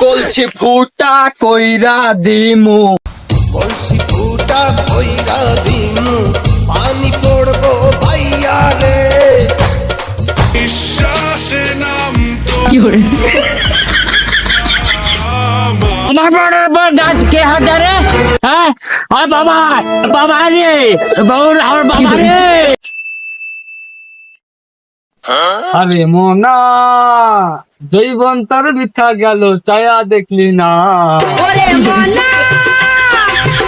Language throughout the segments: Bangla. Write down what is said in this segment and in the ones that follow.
কলছি ফুটা কইরা দিমু, কলসি ফুটা কইরা দিমু, পানি পড়বো ভাইয়া রে। বিশ্বাসে নাম তো আমার বড় বড় গাছ কে হাতে রে? হ্যাঁ ওই বাবা, বাবা রে, বউর আর বাবা রে। আরে মোনা জৈবন তোর বিথা গেল, চায়া দেখলি না। ওরে মনা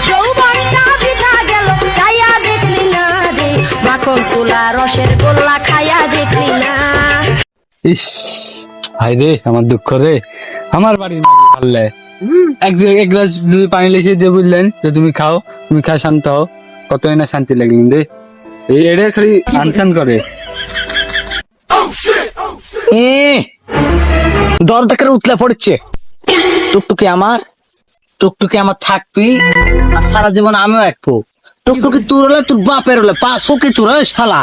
যৌবনটা বৃথা গেল, চাইয়া দেখলি না রে, মাখন তুলা রসের গোল্লা খাইয়া দেখলি না। ইস হাই রে, আমার দুঃখ রে। আমার বাড়ির মাঝি পারলে এক গ্লাস যদি পানি লেগে দিয়ে বুঝলেন যে তুমি খাও, তুমি খাই শান্ত হও, কতই না শান্তি লাগলেন রে। এটা খালি আনচান করে। দর দেখার উতলা পড়ছে। টুকটুকি আমার থাকবি, আর সারা জীবন আমিও একবো। টুকটুকি তোর হলে তোর বাপের হলে পা শোকে তোর শালা।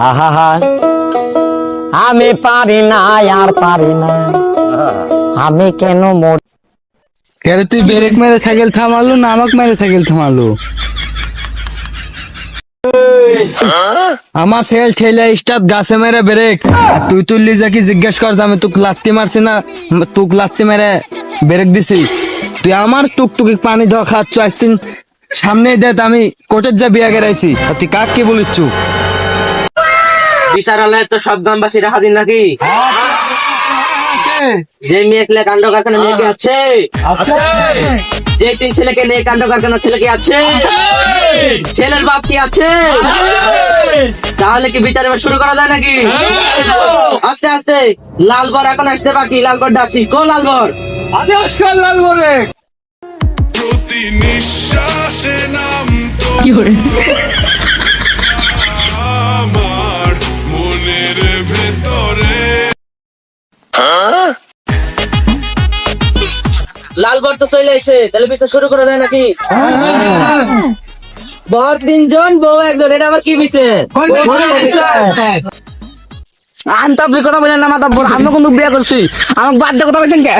আহা আমি পারি না, আর পারি না, আমি কেন মোর। কেন তুই ব্রেক মেরে সাইকেল থামালো না আমাকে মেরে সাইকেল থামালো? আমার সেল ঠেলে স্টার্ট গাছে মেরে ব্রেক, তুই তুললি যা কি জিজ্ঞেস কর আমি তোকে লাত্তি মারছি না, তোকে লাত্তি মেরে ব্রেক দিছি। তুই আমার টুকটুকি পানি দেওয়া খাচ্ছ, আসতিন সামনে দেখ আমি কোর্টের যা বিয়া গেরাইছি, তুই কাক কি বলিচ্ছু? বিচারালয়ে তো সব গ্রামবাসীরা হাজির নাকি? যে মেয়েকে কাণ্ড কারখানা মেয়েকে আছে, যে তিন ছেলেকে নিয়ে কাণ্ড কারখানা ছেলেকে আছে, ছেলের বাপ কি আছে? তাহলে কি বিচার এবার শুরু করা যায় নাকি? আস্তে আস্তে লালবর এখন আসতে বাকি, লালবর ডাকছি। কোন লালবর? লালবরে প্রতি নিঃশ্বাসে নাম তো আমার মনের ভেতরে। লালবর তো চলে আইছে, তাহলে বিচার শুরু করা যায় নাকি? বর তিনজন, বউ একজন, এটা আবার কি বিচার? আনতাবলি কথা বলেন না মাতা, আমি কিন্তু বিয়ে করছি, আমাকে বাদ দিয়ে কথা বলছেন কে?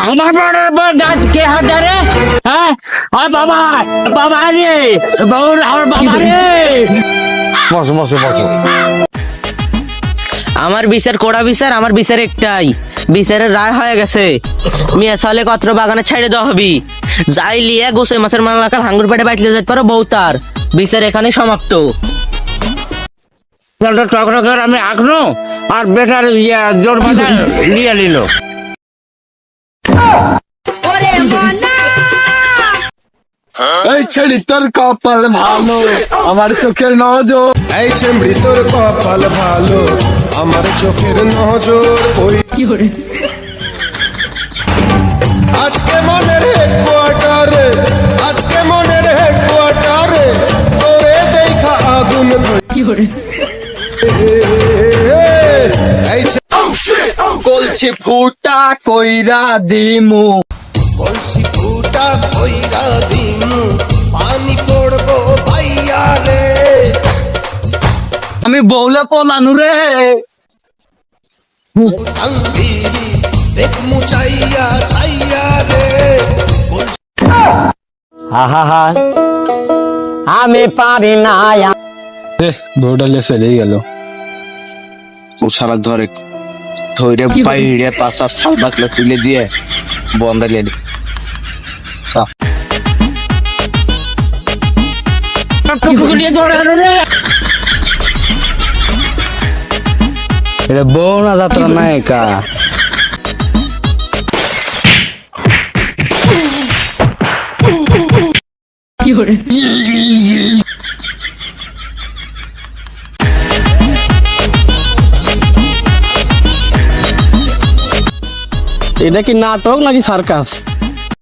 আমার বড় বড় গাছ কে হাতে রে? হ্যাঁ ওই বাবা, বাবা রে, বউর আর বাবা রে। বসো বসো বসো। আমার বিচার কোড়া বিচার, আমার বিচার একটাই, বিচারের রায় হয়ে গেছে। মিয়া সালে কত্র বাগানে ছেড়ে দেওয়া হবি, যাই লিয়ে গোসে মাছের মালাকাল হাঙ্গুর পেটে বাইতলে যেতে পারো বউ তার। বিচার এখানে সমাপ্ত। টকটকের আমি আঁকনো আর বেটার জোর বাঁধা লিয়ে নিল। ওরে মনা এই ছেড়ি তোর কপাল ভালো, আমার চোখের নজর। এই চেমড়ি তোর কপাল ভালো, আমার চোখের নজর। ওই আজকে মনের হেডকোয়ার্টারে, আজকে মনের হেডকোয়ার্টারে, তোরে দেখা আগুন ধরে। এই কলছি ফুটা কইরা দিমু, কলসি ফুটা কইরা দিমু, পানি পড়বো ভাইয়া রে। আমি বউলে পলানু রে। আঙ্গিরি দেখ মুচাইয়া ছাইয়া রে। আহা আমি পারি না। বউটা লেসে দিয়ে গেল। ও সারা ধরে ধরে বাইরে পাশা সাল বাকলা তুলে দিয়ে বন্ধ লেডি। এটা বউ না যাত্রা নায়িকা। এটা কি নাটক নাকি সার্কাস?